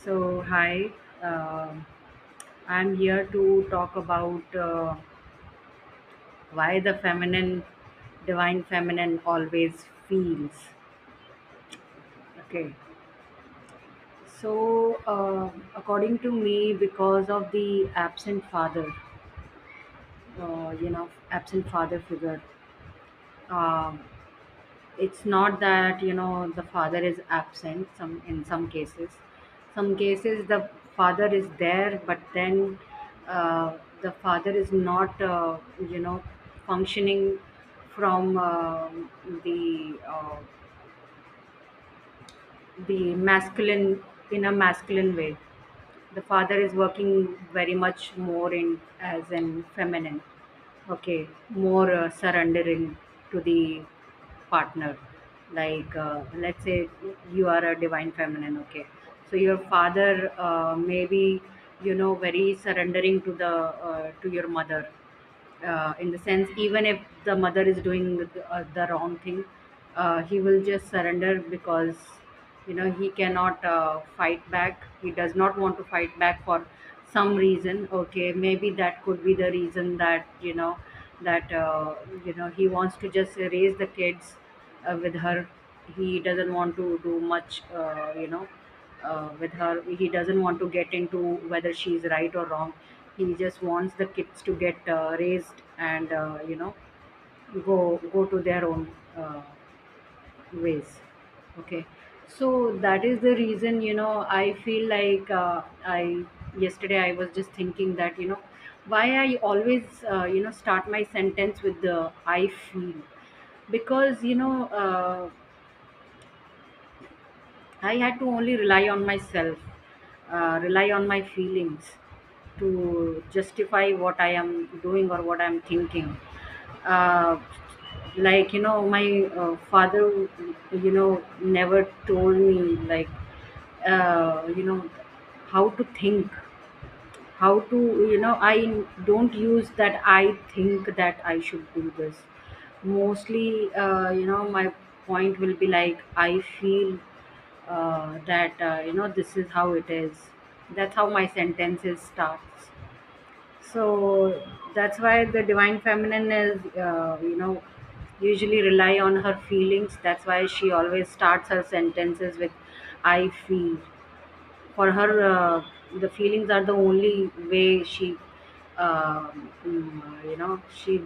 So, hi, um I'm here to talk about why the divine feminine, always feels. Okay, so according to me, because of the absent father figure, um, it's not that the father is absent. Some cases the father is there, but then the father is not functioning from the masculine, in a masculine way. The father is working very much more in as in feminine. Okay, more surrendering to the partner. Like, let's say you are a divine feminine. Okay, so your father may be very surrendering to to your mother, in the sense, even if the mother is doing the wrong thing, he will just surrender because he cannot fight back. He does not want to fight back for some reason. Okay, maybe that could be the reason that he wants to just raise the kids with her. He doesn't want to do much, with her. He doesn't want to get into whether she's right or wrong. He just wants the kids to get raised and go to their own ways. Okay, so that is the reason. I feel like, I yesterday I was just thinking that why I always start my sentence with the I feel. Because I had to only rely on myself, rely on my feelings to justify what I am doing or what I'm thinking. Uh, like, my father, never told me, like, how to think, how to, I don't use that I think that I should do this. Mostly, my point will be like I feel that this is how it is. That's how my sentences starts. So that's why the divine feminine is, usually rely on her feelings. That's why she always starts her sentences with I feel. For her, the feelings are the only way she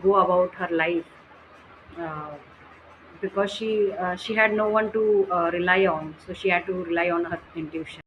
go about her life. uh, because she had no one to rely on, so she had to rely on her intuition.